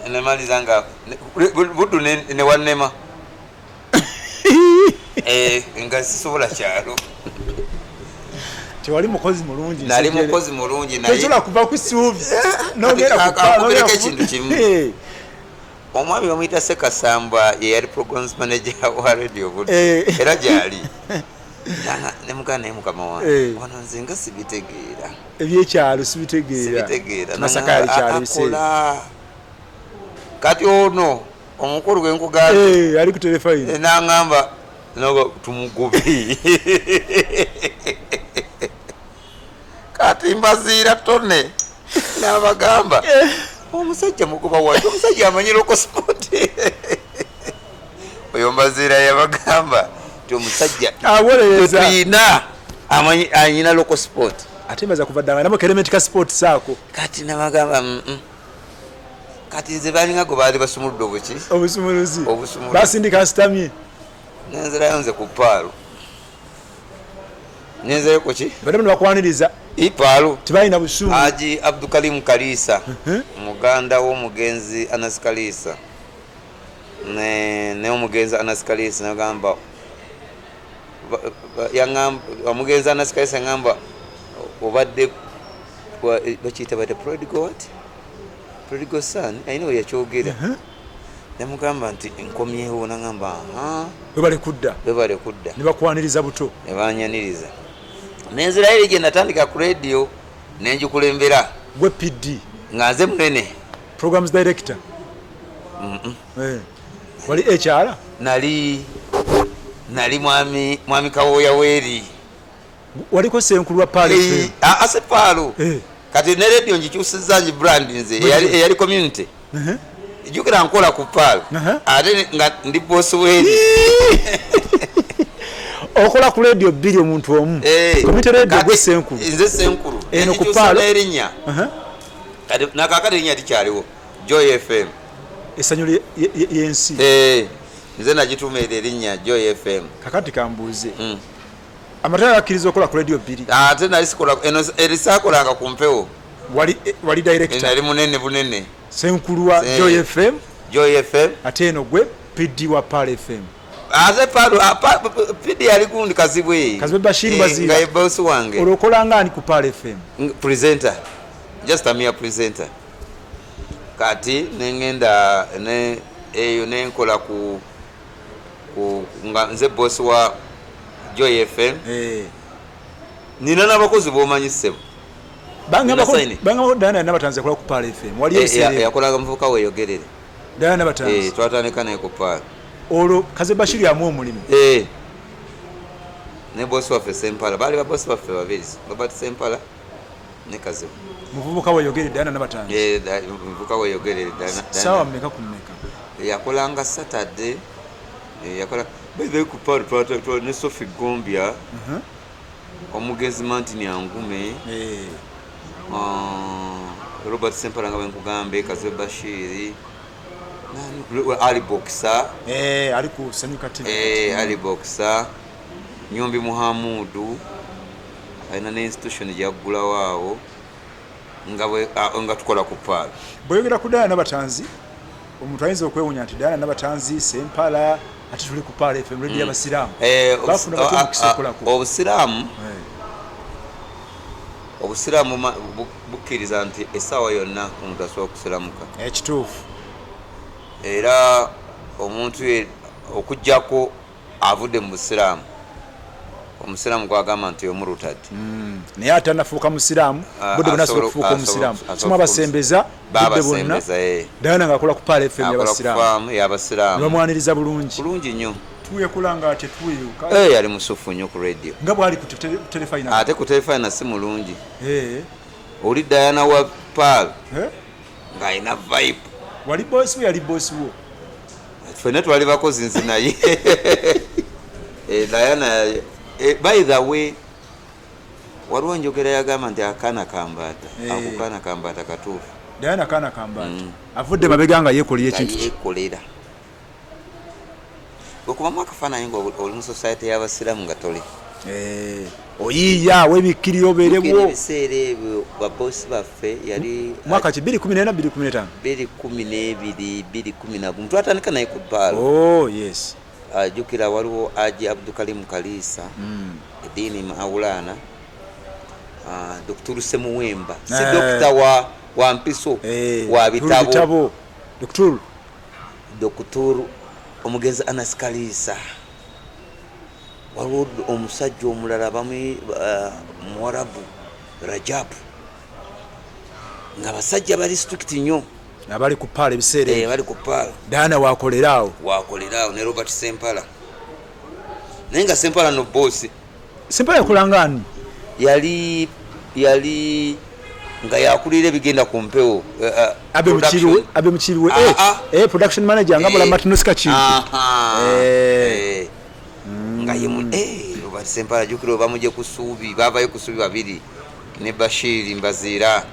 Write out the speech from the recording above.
nemaliza nga buddu ne wannema nga sisobola kyalo tewali mukozi mulungi nali mukozi mulungi naye kuva ku ssuubi nogera ekintu kimu omwami bamuyita Sekasamba ye yali programs manager wa radio buddu era gyali ne mugana naye mukama wange wano nze nga sibitegeera ebyekyalo sibitegeera Masaka yali kyalo biseera kati ono omukulu gwenkugambye ali ku telefayini n'aŋŋamba nogo tumugubi kati mbaziira tone n'abagamba omusajja mukuba waki omusajja amanyi loko sport oyo mbaziira yabagamba ti omusajja tuyina anyina loko sport ate mbaza kuva ddanga namo keremetika sport saako kati nabagamba kati nze balinga go baali basumuludde obuki obusumuluzi basindika sitamye nenzerayo nze ku paalo nenzerayo ku ki bademu nebakwaniriza ipaalo tibalina busumu Haji Abdulkarim Kalisa muganda w'omugenzi Anas Kalisa ne omugenzi Anas Kalisa nagamba yangamba omugenzi Anas Kalisa ngamba obadde bakiyita bade prodigal son ayina we yakyogera nemugamba nti nkomyewo nagamba webale kudda nebakwaniriza buto nebanyaniriza nenzirayo gye natandika ku radio nenjikulembera gwe PD nga nze munene programs director wali HR nali mwami Kawoya Weri waliko senkulu wa pale ase palo kati ne radio njikyusizza nji brand nze eyali community jukira nkola ku palo ate nga ndi boss Weri okola ku radio bili omuntu omu community radio gwe senkulu nze senkulu eno ku palo erinya kati nakakati erinya tikyaliwo Joy FM esanyu yensi nze nagituumira erinnya Joy FM kakati kambuuze amatala akkiriza okola ku radio bili ate nali sikola erisakolanga ku mpewo wali director nali munene bunene senkulu wa Joy FM ate eno gwe PD wa Pale FM aze palo PD yali gundi Kazibwe Bashir Bazira nga boss wange olokola ngani ku Pale FM presenter just a mere presenter kati nengenda eyo nenkola ku nga nze boss wa Joy FM nina n'abakozi bomanyise banga Dana n'abatanze kola ku Pale FM wali esere yakolaga mvuka weyogerere Dana n'abatanze twatandika naye ku Pale olo Kaze Bashir yamu omulimu ne boss waffe Sempala bali ba boss waffe babiri Robert Sempala ne Kaze muvubuka weyogerere Dana n'abatanze muvubuka weyogerere Dana sawa mmeka ku mmeka yakolanga Saturday yakola bebe ku Pale ne Sophie Gombia omugenzi Mantini Angume Robert Sempala nga bwenkugambe Kaze Bashir Ali Boxer ali ku Sanyuka TV Ali Boxer Nyombi Muhamudu ayina ne institution gyagula waawo nga tukola ku Pale boyogera ku Dana n'abatanzi omuntu ayinza okwewunya nti Dana n'abatanzi Sempala ati tuli ku Pale FM radio y'abasiraamu bafuna batumukisa kola ku obusiraamu bukkiriza nti essaawa yonna omuntu asobola okusiramuka ekituufu era omuntu okujjako avudde mu busiraamu omusiraamu gwagamba nti omurutad naye ate anafuuka musiraamu budde bonna asobola okufuuka omusiraamu somu abasembeza budde bonna Dana ng'akola ku Pale FM y'abasiraamu bamwaniriza bulungi nnyo tuyekulanga ate tuyuka yali musufu nnyo ku radio nga bwali ku telefayina ate ku telefayina si mulungi oli Diana wa Pale ng'ayina vibe wali boss we yali boss wo ffenna twali bakozi nzi naye Diana by the way waliwo njogera yagamba nti akaana kambaata akukana kambaata katuufu Diana kana kambaata avudde mabega nga yekolera ekintu yekolera okubamu akafaananyi nga oli mu society y'abasiraamu nga toli oyiya webikirira obeerewo ebiseera ebyo babosi baffe yali mwaka ki 2014 2015 twatandika naye ku bbaala. Yes. Ajjukira waliwo Haji Abdulkarim Kalisa, Edini Maulana, Dr. Semuwemba, si dokita wa mpiso wa bitabo, Dr. omugenzi Anas Kalisa, waliwo omusajja omulala bamu Mwarabu Rajabu, nga basajja bali strict nnyo abali ku pala ebiseera bali ku pala. Dana wakoleraawo ne Robert Sempala, naye nga Sempala no boss. Sempala yakolanga ani? Yali nga yakulira ebigenda ku mpewo abe mukiriwe production manager nga bula Martinus Kachiri nga yemu Robert Sempala jukiro bamuje kusubi bavayo kusubi babiri ne Bashir Mbazira